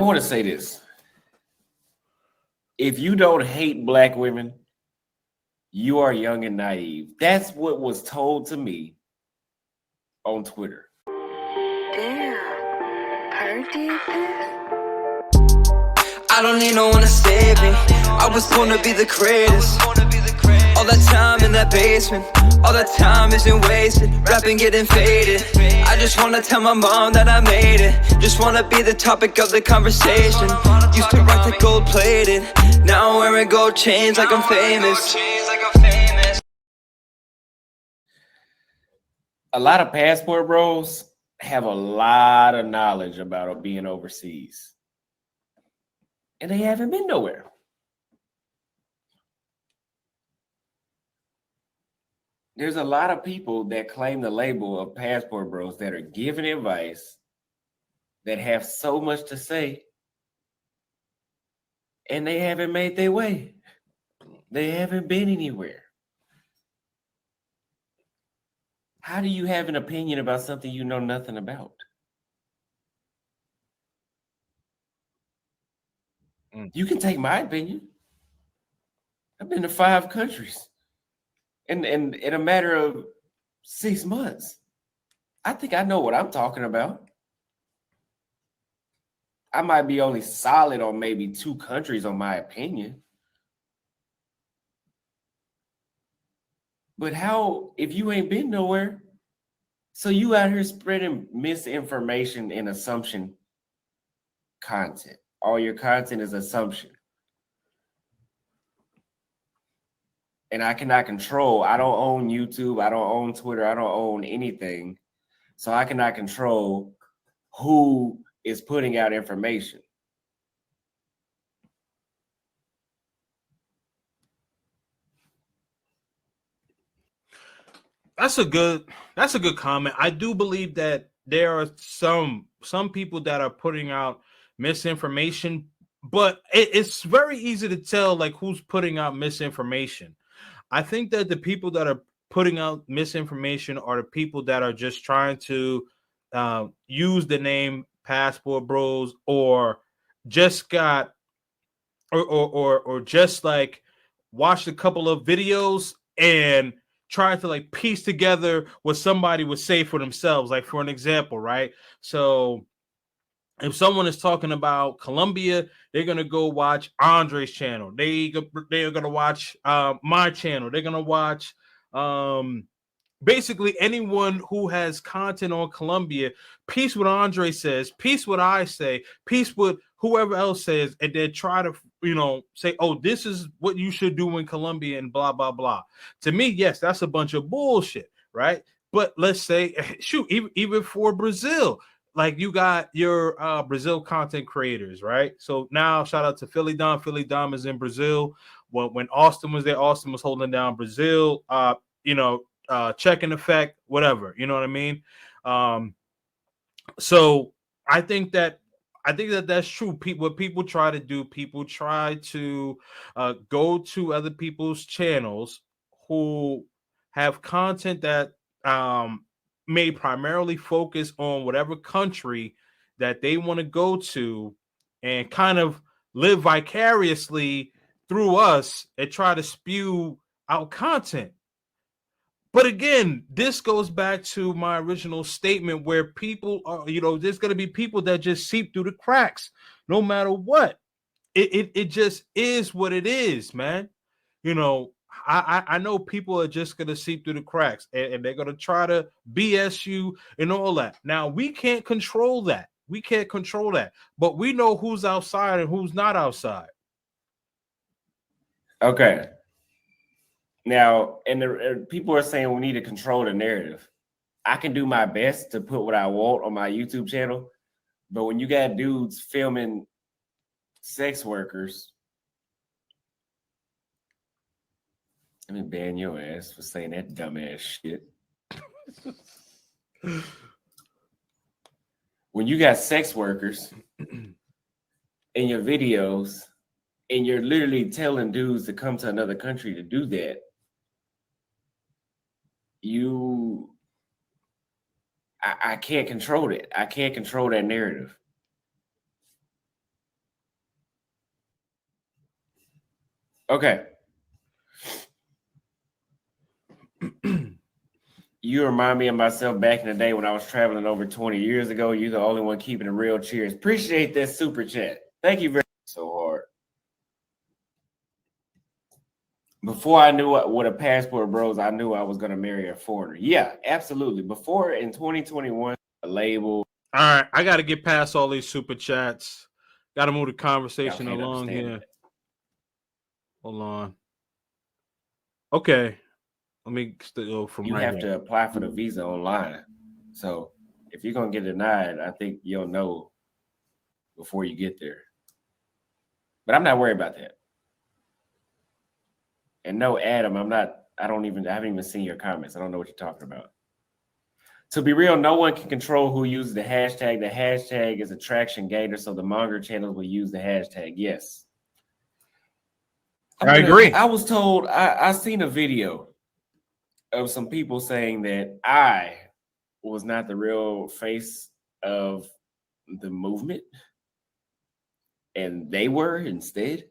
I want to say this. If you don't hate black women, you are young and naive. That's what was told to me on Twitter. Damn. Heard this? I don't need no one to save me. I was born to be the greatest. All that time in that basement, all that time isn't wasted. Rapping getting faded. I just wanna tell my mom that I made it. Just wanna be the topic of the conversation. Used to rock the gold plated. Now I'm wearing gold chains like I'm famous. A lot of passport bros have a lot of knowledge about being overseas, and they haven't been nowhere. There's a lot of people that claim the label of passport bros that are giving advice, that have so much to say, and they haven't made their way. They haven't been anywhere. How do you have an opinion about something you know nothing about? You can take my opinion. I've been to 5 countries. And in a matter of 6 months, I think I know what I'm talking about. I might be only solid on maybe 2 countries on my opinion. But how, if you ain't been nowhere, so you out here spreading misinformation and assumption content. All your content is assumption. And I cannot control. I don't own YouTube. I don't own Twitter. I don't own anything. So I cannot control who is putting out information. That's a good comment. I do believe that there are some people that are putting out misinformation, but it's very easy to tell like who's putting out misinformation. I think that the people that are putting out misinformation are the people that are just trying to use the name Passport Bros, or just got or just like watched a couple of videos and tried to like piece together what somebody would say for themselves. Like, for an example, right? So if someone is talking about Colombia, they're gonna go watch Andre's channel. They're gonna watch my channel. They're gonna watch basically anyone who has content on Colombia. Piece what Andre says, piece what I say, piece what whoever else says, and then try to say, oh, this is what you should do in Colombia and blah blah blah. To me, yes, that's a bunch of bullshit, right? But let's say, shoot, even for Brazil, like you got your Brazil content creators, right? So now shout out to Philly Dom. Philly Dom is in Brazil. When Austin was there, Austin was holding down Brazil. Checking effect, whatever. You know what I mean? So I think that that's true. What people try to do, people try to go to other people's channels who have content that may primarily focus on whatever country that they want to go to, and kind of live vicariously through us and try to spew out content. But again, this goes back to my original statement where people are, there's going to be people that just seep through the cracks no matter what. It just is what it is, man. I know people are just going to seep through the cracks, and they're going to try to BS you and all that. Now, we can't control that. We can't control that. But we know who's outside and who's not outside. Okay. Now, and the people are saying we need to control the narrative. I can do my best to put what I want on my YouTube channel, but when you got dudes filming sex workers, let me ban your ass for saying that dumbass shit. When you got sex workers in your videos and you're literally telling dudes to come to another country to do that, I can't control it. I can't control that narrative. Okay. You remind me of myself back in the day when I was traveling over 20 years ago. You're the only one keeping it real. Cheers. Appreciate that super chat. Thank you very much. So hard. Before I knew what a passport bros, I knew I was going to marry a foreigner. Yeah, absolutely. Before in 2021, a label. All right, I got to get past all these super chats. Got to move the conversation along here. That. Hold on. Okay. Let me go from you right have here. to apply for the visa online. So if you're going to get denied, I think you'll know before you get there. But I'm not worried about that. And no, Adam, I haven't even seen your comments. I don't know what you're talking about. To be real, no one can control who uses the hashtag. The hashtag is a traction gainer, so the Monger channels will use the hashtag. Yes. I agree. I was told, I seen a video of some people saying that I was not the real face of the movement, and they were instead.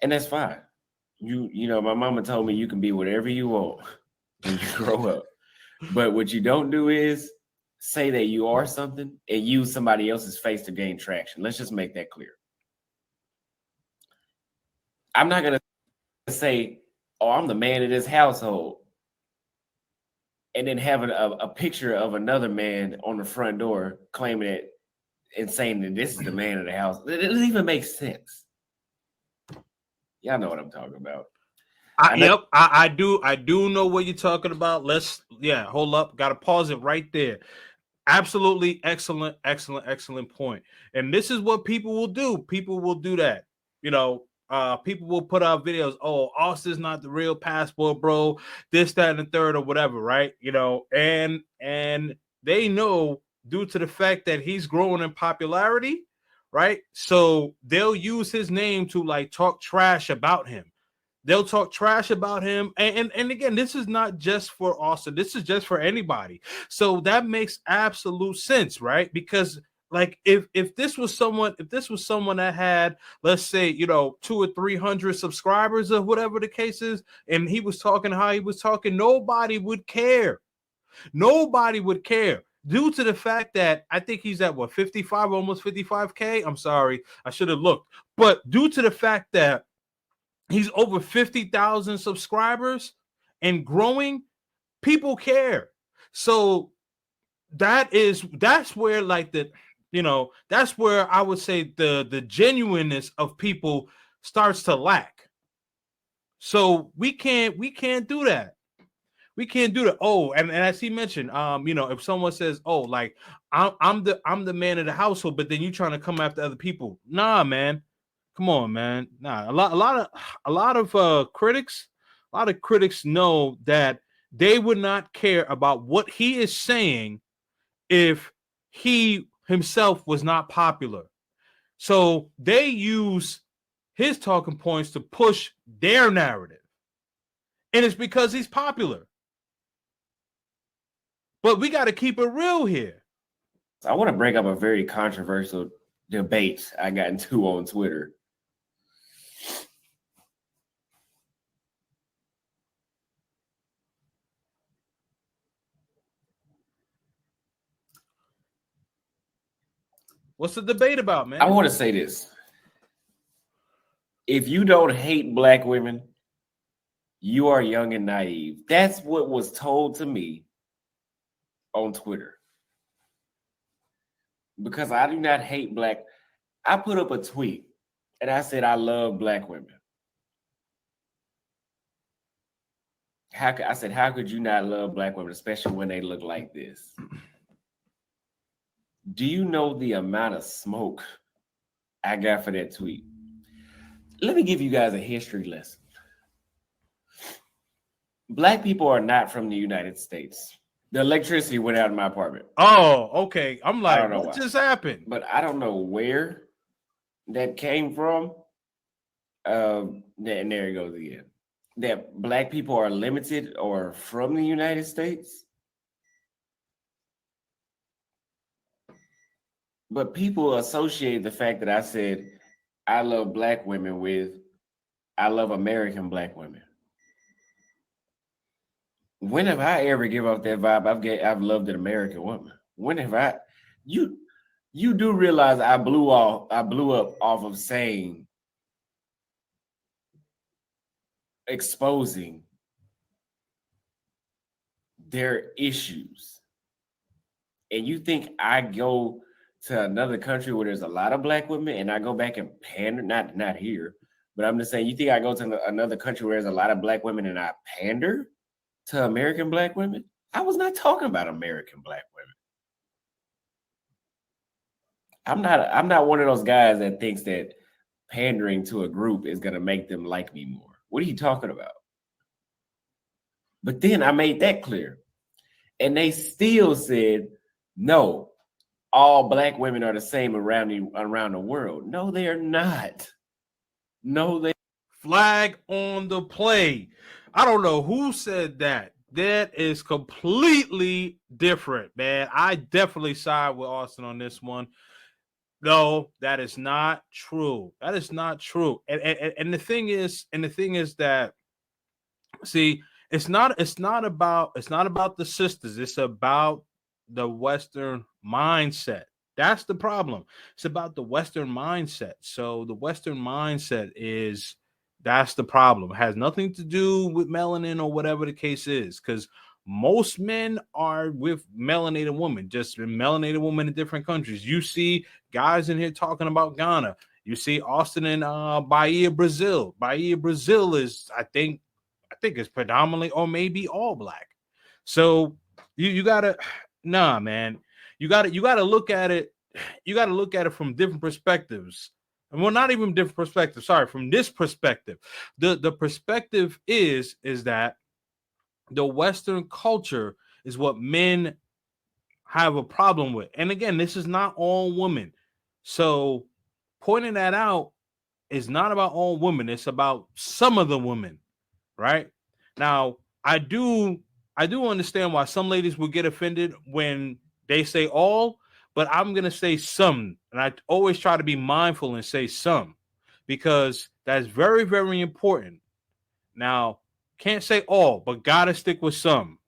And that's fine. You know, my mama told me you can be whatever you want when you grow up. But what you don't do is say that you are something and use somebody else's face to gain traction. Let's just make that clear. I'm not going to say, oh, I'm the man of this household, and then having a picture of another man on the front door claiming it and saying that this is the man of the house. It doesn't even make sense. Y'all know what I'm talking about. I do know what you're talking about. Hold up. Got to pause it right there. Absolutely excellent point. And this is what people will do. People will do that. You know, people will put out videos. Oh, Austin's not the real passport, bro. This, that, and the third, or whatever, right? You know, and they know due to the fact that he's growing in popularity, right? So they'll use his name to like talk trash about him. They'll talk trash about him. And again, this is not just for Austin. This is just for anybody. So that makes absolute sense, right? Because like if this was someone that had, let's say, you know, 200 or 300 subscribers or whatever the case is, and he was talking how he was talking, nobody would care. Nobody would care. Due to the fact that I think he's at what, 55, almost 55K. I'm sorry, I should have looked. But due to the fact that he's over 50,000 subscribers and growing, people care. So that's where like the, you know, that's where I would say the genuineness of people starts to lack. So we can't do that. We can't do that. Oh, and as he mentioned, you know, if someone says, "Oh, like I'm the man of the household," but then you trying to come after other people, nah, man, come on, man, nah. A lot of critics know that they would not care about what he is saying if he himself was not popular. So they use his talking points to push their narrative, and it's because he's popular. But we got to keep it real here. I want to bring up a very controversial debate I got into on Twitter. What's the debate about, man? I want to say this. If you don't hate black women, you are young and naive. That's what was told to me on Twitter. Because I do not hate black. I put up a tweet and I said I love black women. I said, how could you not love black women, especially when they look like this? Do you know the amount of smoke I got for that tweet? Let me give you guys a history lesson. Black people are not from the United States. The electricity went out in my apartment. Oh, okay. I'm like, what just happened? But I don't know where that came from. And there it goes again. That black people are limited or from the United States. But people associate the fact that I said I love black women with I love American black women. When have I ever give off that vibe? I've loved an American woman. When have I? You do realize I blew up off of saying exposing their issues. And you think I go to another country where there's a lot of black women and I go back and pander, not here, but I'm just saying, you think I go to another country where there's a lot of black women and I pander to American black women? I was not talking about American black women. I'm not one of those guys that thinks that pandering to a group is going to make them like me more. What are you talking about? But then I made that clear. And they still said, no, all black women are the same around the world. No, they are not. No, they Flag on the play. I don't know who said that. That is completely different, man. I definitely side with Austin on this one. No, that is not true. That is not true. And the thing is that, see, it's not about the sisters. It's about the Western mindset. That's the problem. It's about the Western mindset. So the Western mindset that's the problem. It has nothing to do with melanin or whatever the case is, because most men are with melanated women, just melanated women in different countries. You see guys in here talking about Ghana. You see Austin in Bahia, Brazil. Bahia, Brazil is, I think it's predominantly or maybe all black. So you gotta, nah, man. You gotta look at it. You gotta look at it from different perspectives. And well, not even different perspectives. Sorry, from this perspective. The perspective is that the Western culture is what men have a problem with. And again, this is not all women. So pointing that out is not about all women. It's about some of the women, right? Now, I do understand why some ladies will get offended when they say all, but I'm going to say some. And I always try to be mindful and say some, because that's very, very important. Now, can't say all, but got to stick with some.